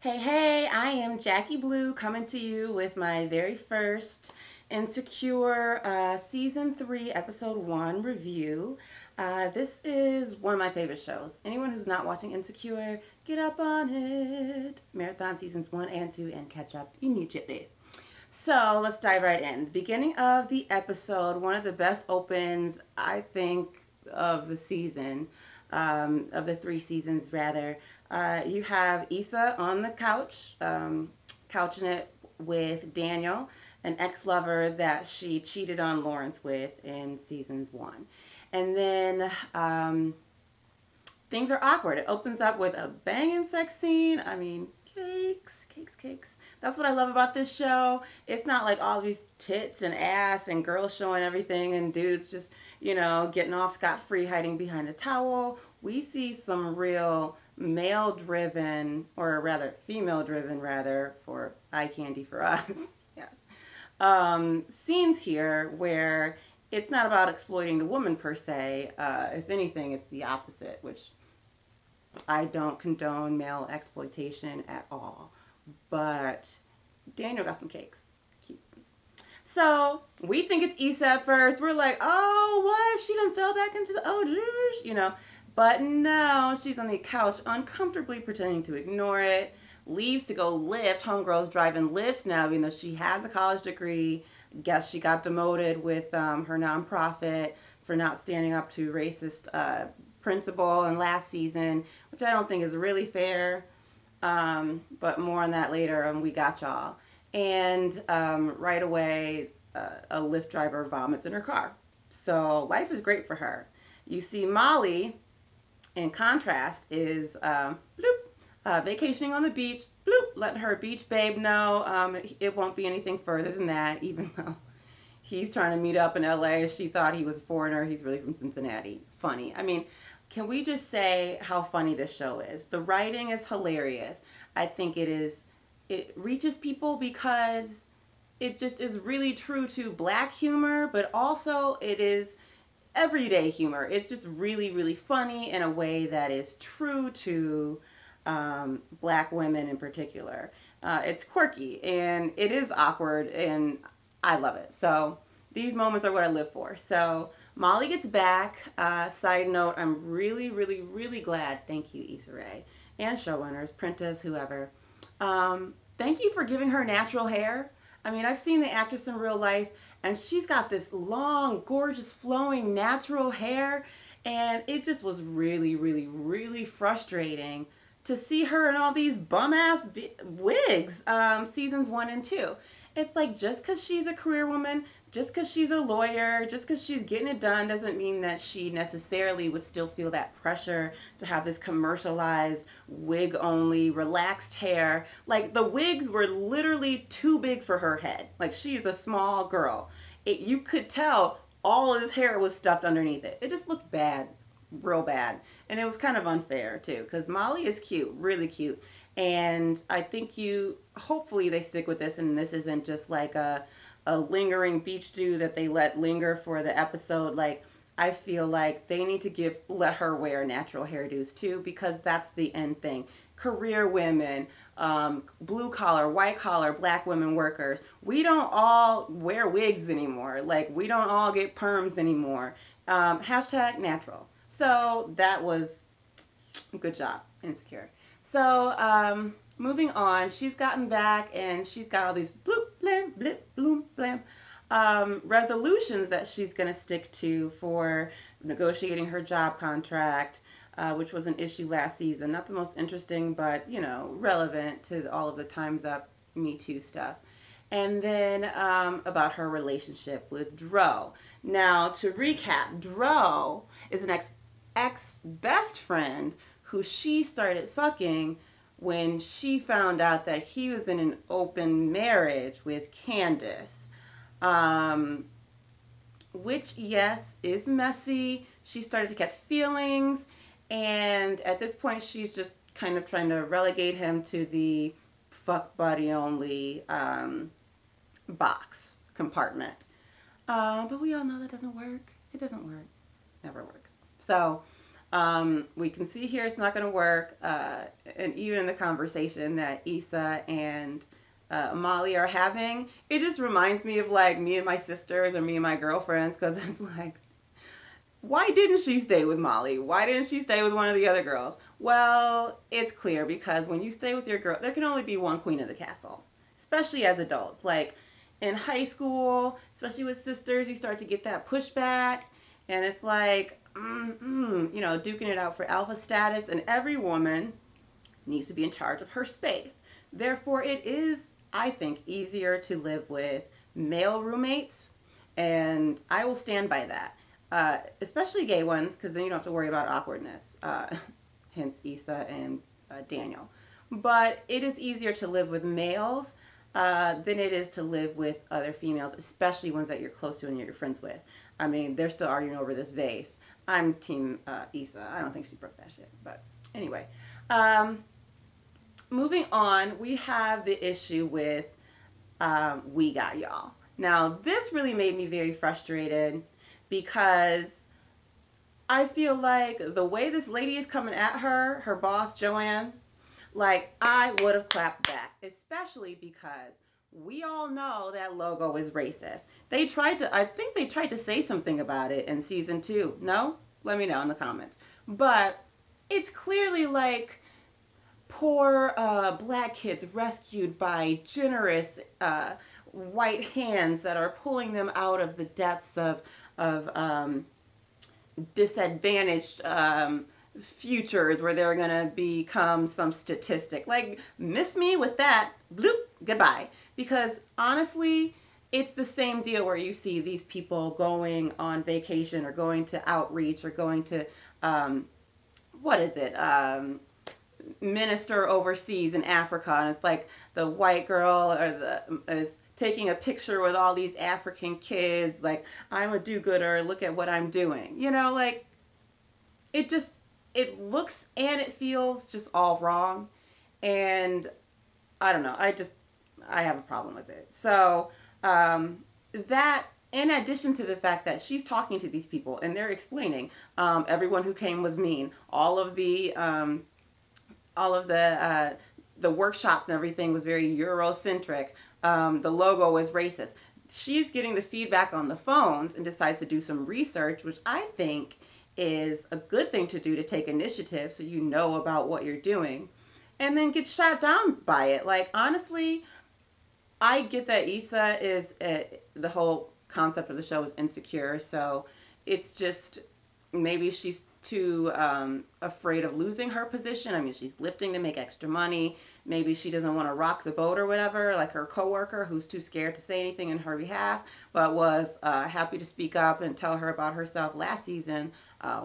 Hey, hey, I am Jackie Blue coming to you with my very first Insecure Season 3, Episode 1 review. This is one of my favorite shows. Anyone who's not watching Insecure, get up on it. Marathon Seasons 1 and 2 and catch up immediately. So let's dive right in. The beginning of the episode, one of the best opens, I think, of the season, of the three seasons rather. You have Issa on the couch, couching it with Daniel, an ex-lover that she cheated on Lawrence with in seasons 1. And then things are awkward. It opens up with a banging sex scene. I mean, cakes, cakes, cakes. That's what I love about this show. It's not like all these tits and ass and girls showing everything and dudes just, getting off scot free hiding behind a towel. We see some real male driven, or rather female driven, rather, for eye candy for us. Yes. Scenes here where it's not about exploiting the woman per se. If anything, it's the opposite, which I don't condone male exploitation at all. But Daniel got some cakes. Cute ones. So we think it's Issa at first. We're like, oh, what? She done fell back into the, oh, But no, she's on the couch uncomfortably pretending to ignore it. Leaves to go lift. Homegirl's driving lifts now, even though she has a college degree. Guess she got demoted with her nonprofit for not standing up to racist principal in last season, which I don't think is really fair. But more on that later, and we got y'all. And right away, a Lyft driver vomits in her car. So life is great for her. You see Molly, in contrast, is bloop, vacationing on the beach, bloop, letting her beach babe know it won't be anything further than that, even though he's trying to meet up in LA. She thought he was a foreigner. He's really from Cincinnati. Funny. I mean, can we just say how funny this show is? The writing is hilarious. I think it reaches people because it just is really true to black humor, but also it is everyday humor. It's just really, really funny in a way that is true to black women in particular. It's quirky and it is awkward, and I love it. So these moments are what I live for. So Molly gets back. Side note, I'm really, really, really glad. Thank you, Issa Rae, and showrunners, Prentice, whoever. Thank you for giving her natural hair. I mean, I've seen the actress in real life, and she's got this long, gorgeous, flowing, natural hair, and it just was really, really, really frustrating to see her in all these bum ass wigs, seasons 1 and 2. It's like just because she's a career woman, just because she's a lawyer, just because she's getting it done, doesn't mean that she necessarily would still feel that pressure to have this commercialized, wig only, relaxed hair. Like the wigs were literally too big for her head. Like she is a small girl. You could tell all of his hair was stuffed underneath it. It just looked bad, real bad. And it was kind of unfair too, because Molly is cute, really cute. And I think hopefully they stick with this, and this isn't just like a lingering beach dew that they let linger for the episode. Like, I feel like they need to let her wear natural hairdos too, because that's the end thing. Career women, blue collar, white collar, black women workers, we don't all wear wigs anymore. Like, we don't all get perms anymore. Hashtag natural. So that was a good job, Insecure. So, moving on, she's gotten back and she's got all these bloop, blam, blip, bloom, blam resolutions that she's going to stick to for negotiating her job contract, which was an issue last season. Not the most interesting, but, relevant to all of the Time's Up Me Too stuff. And then about her relationship with Dro. Now, to recap, Dro is an ex best friend who she started fucking when she found out that he was in an open marriage with Candace. Um, which, yes, is messy. She started to catch feelings, and at this point, she's just kind of trying to relegate him to the fuck buddy only box compartment. But we all know that doesn't work. It doesn't work. Never works. So, We can see here it's not going to work. And even in the conversation that Issa and Molly are having, it just reminds me of like me and my sisters or me and my girlfriends, because it's like, why didn't she stay with Molly? Why didn't she stay with one of the other girls? Well, it's clear because when you stay with your girl, there can only be one queen of the castle, especially as adults. Like in high school, especially with sisters, you start to get that pushback, and it's like, duking it out for alpha status, and every woman needs to be in charge of her space. Therefore, it is, I think, easier to live with male roommates, and I will stand by that. Especially gay ones, because then you don't have to worry about awkwardness. Hence Issa and Daniel. But it is easier to live with males than it is to live with other females, especially ones that you're close to and you're friends with. I mean, they're still arguing over this vase. I'm team Issa. I don't think she broke that shit. But anyway. Moving on, we have the issue with We Got Y'all. Now, this really made me very frustrated because I feel like the way this lady is coming at her boss, Joanne, like I would have clapped back, especially because we all know that logo is racist. I think they tried to say something about it in season 2. No? Let me know in the comments. But it's clearly like poor black kids rescued by generous white hands that are pulling them out of the depths of disadvantaged futures where they're going to become some statistic. Like, miss me with that, bloop, goodbye. Because honestly, it's the same deal where you see these people going on vacation or going to outreach or going to, what is it? Minister overseas in Africa, and it's like the white girl is taking a picture with all these African kids, like, I'm a do-gooder, look at what I'm doing. Like, it looks and it feels just all wrong. And I don't know, I have a problem with it. So, that, in addition to the fact that she's talking to these people and they're explaining, everyone who came was mean. All of the workshops and everything was very Eurocentric. The logo was racist. She's getting the feedback on the phones and decides to do some research, which I think is a good thing to do, to take initiative so you know about what you're doing, and then gets shot down by it. Like, honestly, I get that Issa is, the whole concept of the show is insecure, so it's just, maybe she's too afraid of losing her position. I mean, she's lifting to make extra money. Maybe she doesn't want to rock the boat or whatever, like her coworker who's too scared to say anything in her behalf, but was happy to speak up and tell her about herself last season.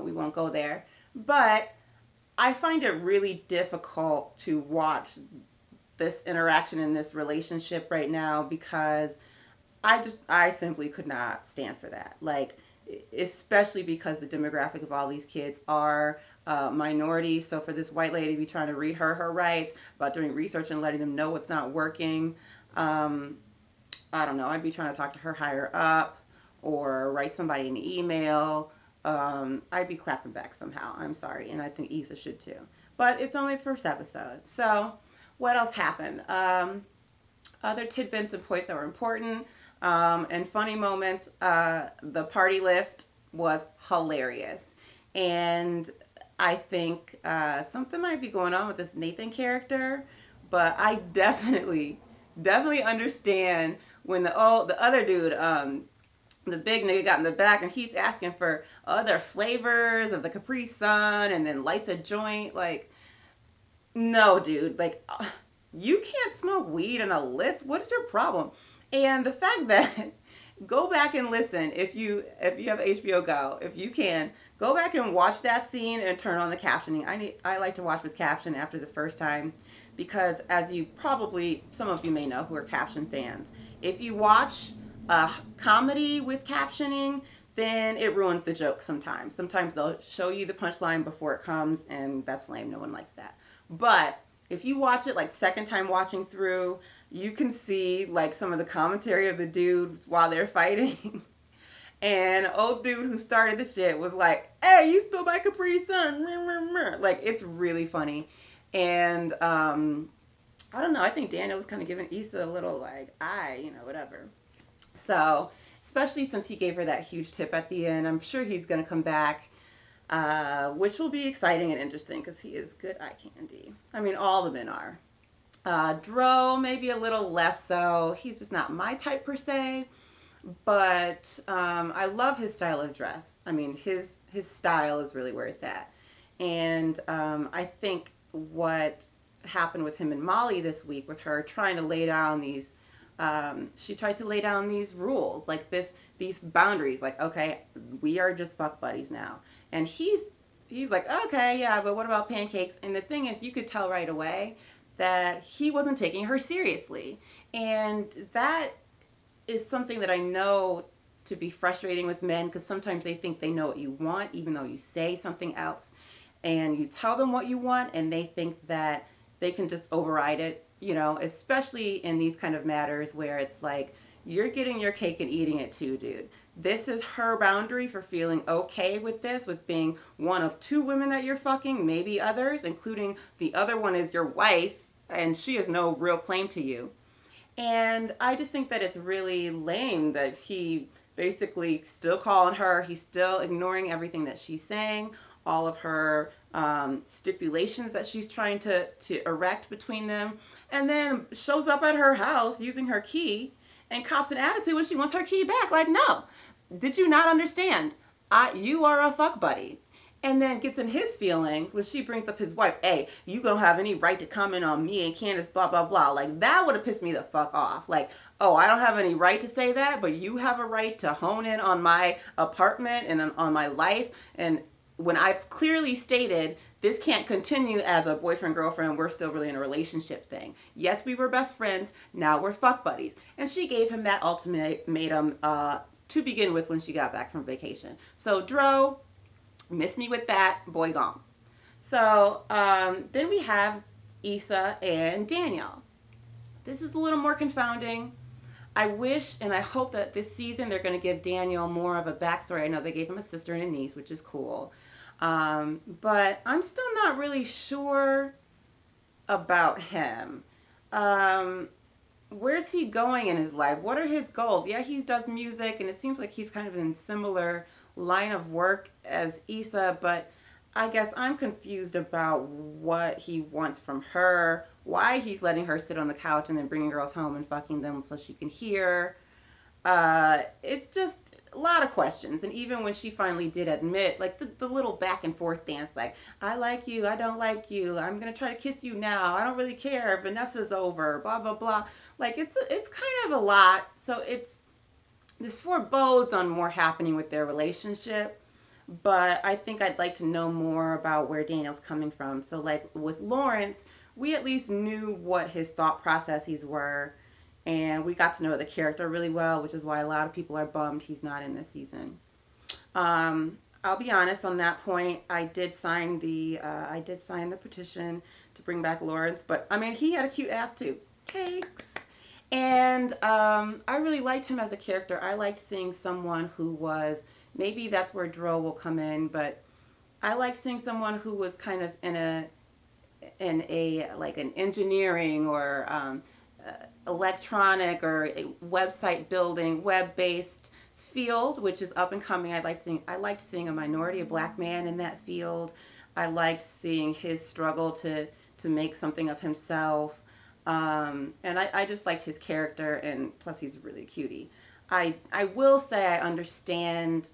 We won't go there. But I find it really difficult to watch this interaction in this relationship right now, because I simply could not stand for that. Like, especially because the demographic of all these kids are minorities. So for this white lady to be trying to read her rights, about doing research and letting them know what's not working, I don't know. I'd be trying to talk to her higher up or write somebody an email. I'd be clapping back somehow. I'm sorry. And I think Issa should too. But it's only the first episode. So what else happened? Other tidbits and points that were important. And funny moments, the party lift was hilarious. And I think something might be going on with this Nathan character, but I definitely understand when the other dude, the big nigga, got in the back and he's asking for other flavors of the Capri Sun and then lights a joint. Like, no, dude, like, you can't smoke weed in a lift. What is your problem? And the fact that, go back and listen, if you have HBO Go, if you can, go back and watch that scene and turn on the captioning. I like to watch with caption after the first time, because as you probably, some of you may know who are caption fans, if you watch a comedy with captioning, then it ruins the joke sometimes. Sometimes they'll show you the punchline before it comes, and that's lame. No one likes that. But if you watch it like second time watching through, you can see like some of the commentary of the dudes while they're fighting. And old dude who started the shit was like, "Hey, you spilled my Capri Sun." Like, it's really funny. And I don't know. I think Daniel was kind of giving Issa a little like, whatever. So, especially since he gave her that huge tip at the end, I'm sure he's gonna come back, which will be exciting and interesting because he is good eye candy. I mean, all the men are. Dro, maybe a little less so. He's just not my type per se, but I love his style of dress. I mean, his style is really where it's at. And I think what happened with him and Molly this week, with her trying to lay down these, she tried to lay down these rules, like these boundaries, like, okay, we are just fuck buddies now. And he's like, okay, yeah, but what about pancakes? And the thing is, you could tell right away that he wasn't taking her seriously. And that is something that I know to be frustrating with men, because sometimes they think they know what you want, even though you say something else. And you tell them what you want, and they think that they can just override it, especially in these kind of matters where it's like, you're getting your cake and eating it too, dude. This is her boundary for feeling okay with this, with being one of two women that you're fucking, maybe others, including the other one is your wife, and she has no real claim to you. And I just think that it's really lame that he basically still calling her, he's still ignoring everything that she's saying, all of her stipulations that she's trying to erect between them, and then shows up at her house using her key and cops an attitude when she wants her key back. Like, no, did you not understand? You are a fuck buddy. And then gets in his feelings when she brings up his wife. Hey, you don't have any right to comment on me and Candace, blah, blah, blah. Like, that would have pissed me the fuck off. Like, oh, I don't have any right to say that, but you have a right to hone in on my apartment and on my life. And when I've clearly stated this can't continue as a boyfriend-girlfriend, we're still really in a relationship thing. Yes, we were best friends. Now we're fuck buddies. And she gave him that ultimatum to begin with when she got back from vacation. So, Dro, miss me with that, boy gone. So then we have Issa and Danielle. This is a little more confounding. I wish and I hope that this season they're going to give Daniel more of a backstory. I know they gave him a sister and a niece, which is cool. But I'm still not really sure about him. Where's he going in his life? What are his goals? Yeah, he does music, and it seems like he's kind of in similar line of work as Issa, but I guess I'm confused about what he wants from her, why he's letting her sit on the couch and then bringing girls home and fucking them so she can hear. It's just a lot of questions. And even when she finally did admit, like the little back and forth dance, like, I like you, I don't like you, I'm going to try to kiss you now, I don't really care, Vanessa's over, blah, blah, blah. Like, it's kind of a lot. So there's forebodes on more happening with their relationship, but I think I'd like to know more about where Daniel's coming from. So, like with Lawrence, we at least knew what his thought processes were, and we got to know the character really well, which is why a lot of people are bummed he's not in this season. I'll be honest on that point. I did sign the petition to bring back Lawrence, but I mean, he had a cute ass too. Cakes. And I really liked him as a character. I liked seeing someone who was, maybe that's where Dro will come in, but I liked seeing someone who was kind of in a like an engineering or electronic or a website building, web-based field, which is up and coming. I liked seeing a minority, a black man in that field. I liked seeing his struggle to make something of himself. And I just liked his character, and plus he's really cutie. I will say I understand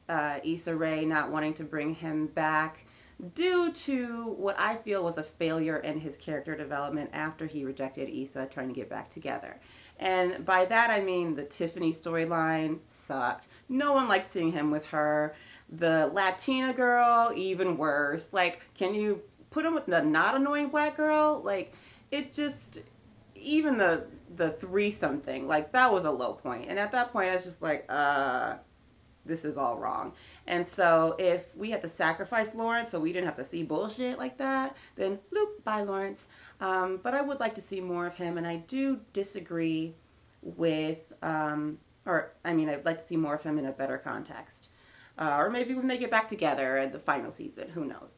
Issa Rae not wanting to bring him back due to what I feel was a failure in his character development after he rejected Issa trying to get back together. And by that I mean the Tiffany storyline sucked. No one liked seeing him with her. The Latina girl, even worse. Like, can you put him with the not annoying black girl? Like, it just, even the threesome thing, like, that was a low point. And at that point, I was just like, this is all wrong. And so if we had to sacrifice Lawrence so we didn't have to see bullshit like that, then bloop, bye Lawrence. But I would like to see more of him, and I do disagree with Or, I mean, I'd like to see more of him in a better context. Or maybe when they get back together at the final season. Who knows?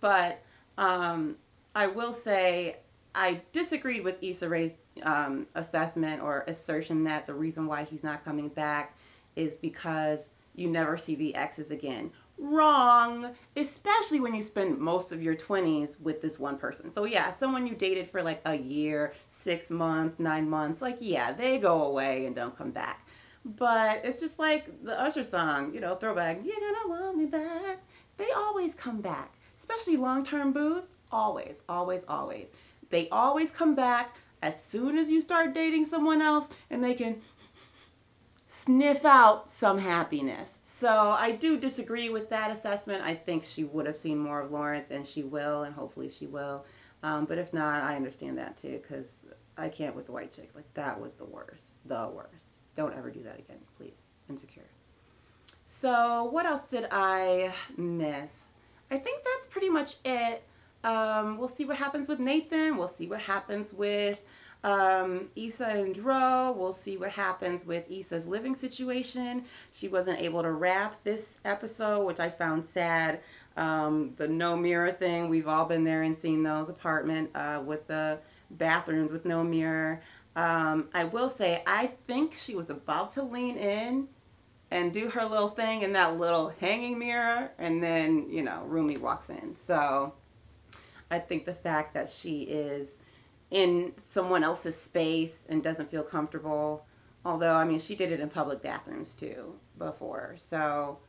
But I will say I disagreed with Issa Rae's assessment or assertion that the reason why he's not coming back is because you never see the exes again. Wrong, especially when you spend most of your 20s with this one person. So yeah, someone you dated for like a year, 6 months, 9 months, like yeah, they go away and don't come back. But it's just like the Usher song, throwback, you're gonna want me back. They always come back, especially long-term boos, always, always, always. They always come back as soon as you start dating someone else and they can sniff out some happiness. So I do disagree with that assessment. I think she would have seen more of Lawrence, and she will, and hopefully she will. But if not, I understand that too, because I can't with the white chicks. Like, that was the worst. The worst. Don't ever do that again, please. Insecure. So what else did I miss? I think that's pretty much it. We'll see what happens with Nathan. We'll see what happens with Issa and Dro. We'll see what happens with Issa's living situation. She wasn't able to wrap this episode, which I found sad. The no mirror thing, we've all been there and seen those apartment with the bathrooms with no mirror. I will say, I think she was about to lean in and do her little thing in that little hanging mirror, and then, Rumi walks in. So I think the fact that she is in someone else's space and doesn't feel comfortable, although, I mean, she did it in public bathrooms too before, so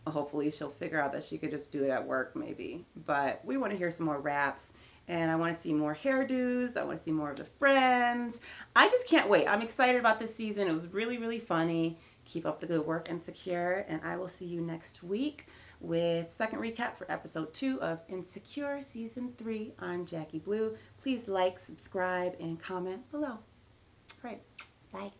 hopefully she'll figure out that she could just do it at work maybe. But we want to hear some more raps. And I want to see more hairdos. I want to see more of the friends. I just can't wait. I'm excited about this season. It was really, really funny. Keep up the good work, Insecure. And I will see you next week with second recap for episode 2 of Insecure season 3. I'm Jacqui Blue. Please like, subscribe, and comment below. All right. Bye.